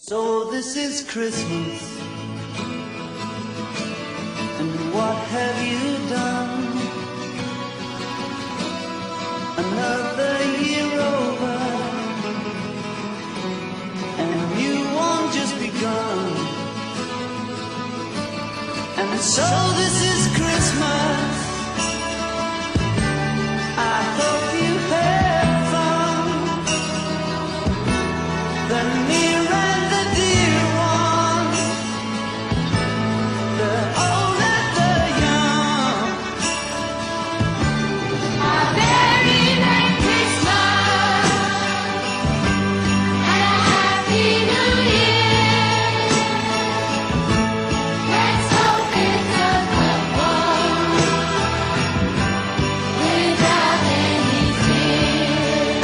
So this is Christmas, and what have you done? Another year over, and a new one just begun. And so this is Christmas. I hope you had fun. The near and the dear ones, the old and the young. A very Merry Christmas and a Happy New Year. Let's hope it's a good one without any fear.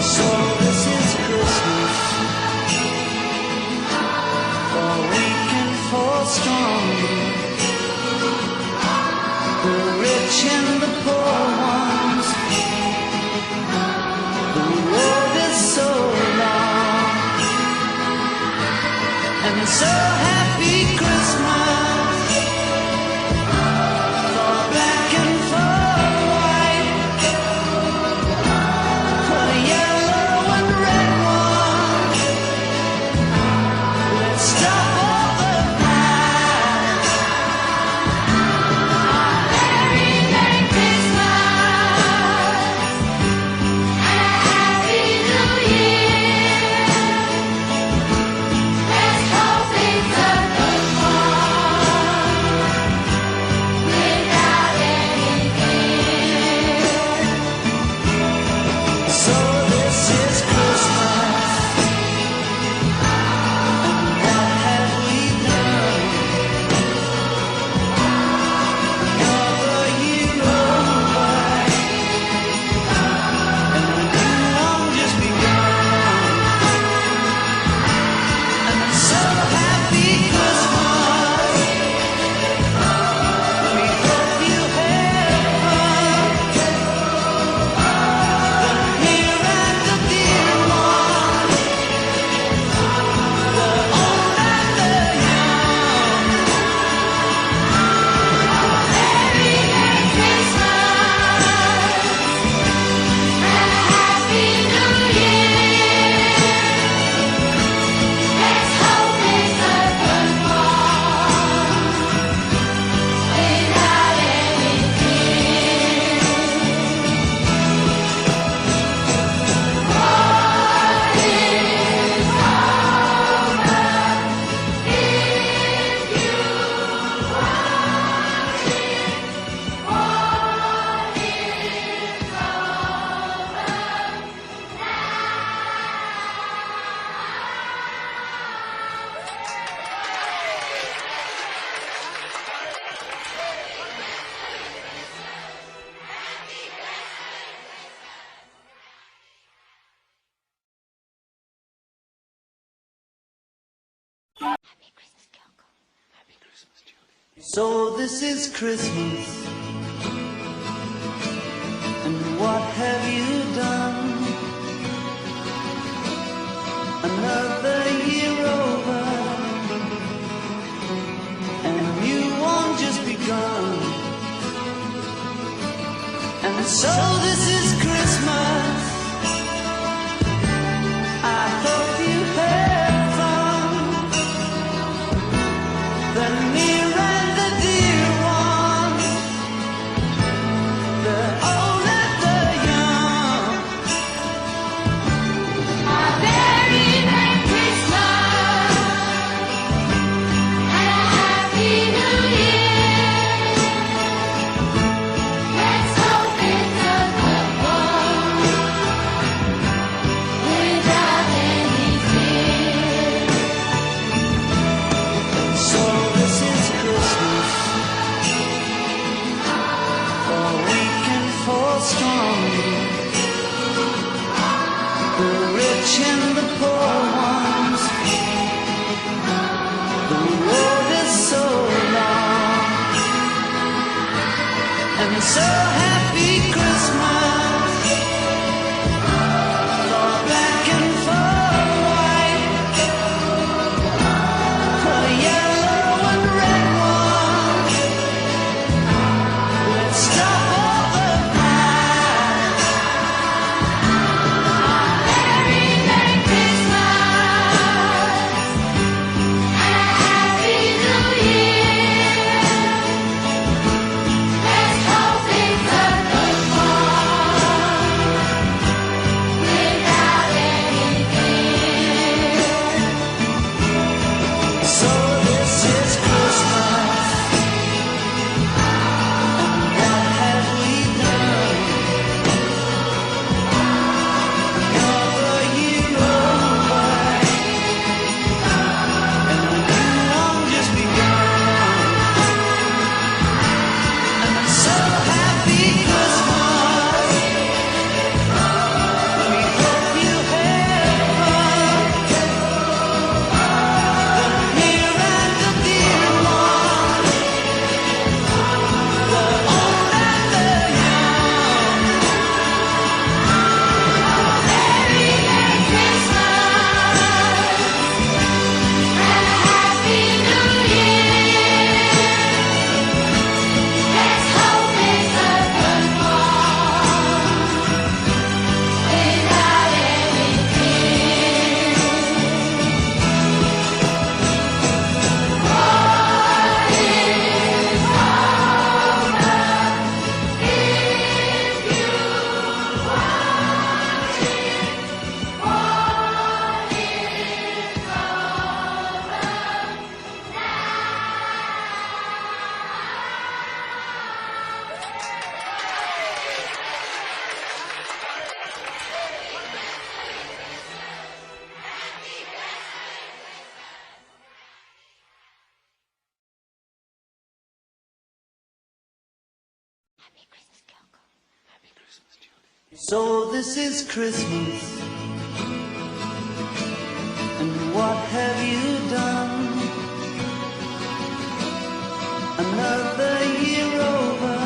So this is Christmas, for weak and for strong, the rich and the poor ones. The road is so long, and so happy Christmas for black and for white, for the yellow and red ones. Let's stop all the fight. Very Merry Christmas and a Happy New Year. Let's hope it's a good one without any fear. So this is Christmas, and what have we done? Another year over, and a new one just begun. And so happy Christmas. We hope you had fun. The near and the dear ones, the old and the young. Very Merry Christmas and a Happy New Year. Let's hope it's a good one without any fear. What is Happy Christmas, Kyoko. Happy Christmas, Julie. So this is Christmas, and what have you done? Another year over, and a new one just begun. And so this is Christmas. I hope you had fun. The near and the dear ones, the old and the young. A very Merry Christmas and a Happy New Year. Let's hope it's a good Happy Christmas, Kyoko. Happy Christmas, Judy. So this is Christmas. And what have you done? Another year over,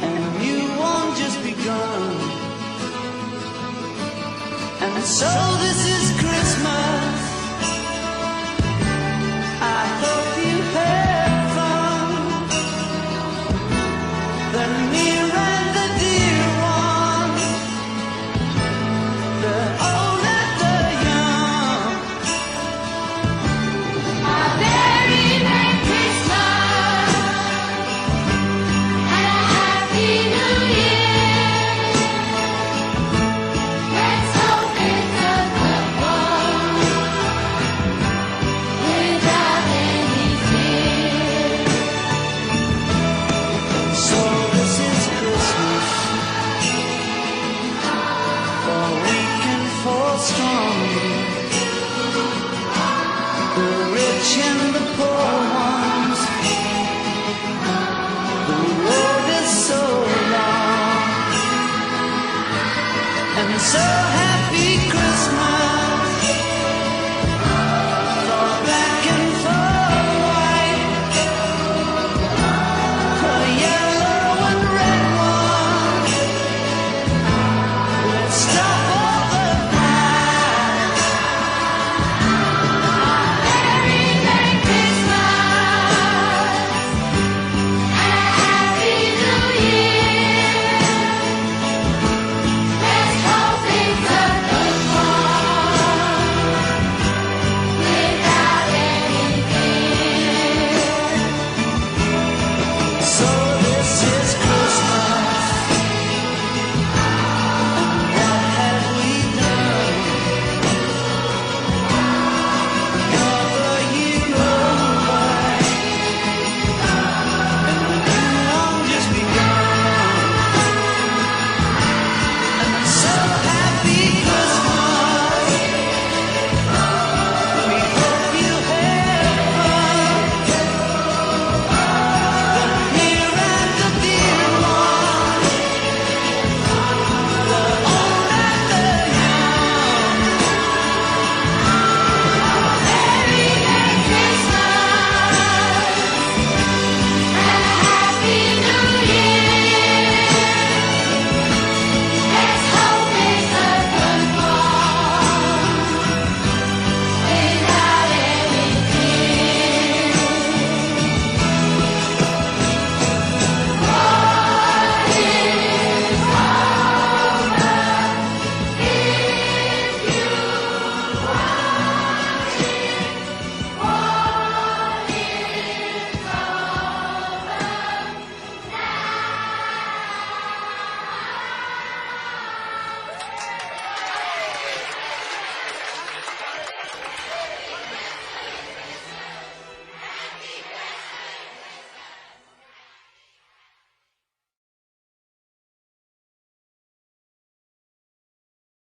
and you won't just begun. And so this is Christmas. I hope you had fun. The near and the dear ones, the old and the young. A very Merry Christmas and a Happy New Year. Let's hope it's a good one without any fear. So this is Christmas, for weak and for strong, the rich and the poor ones. The road is so long, and so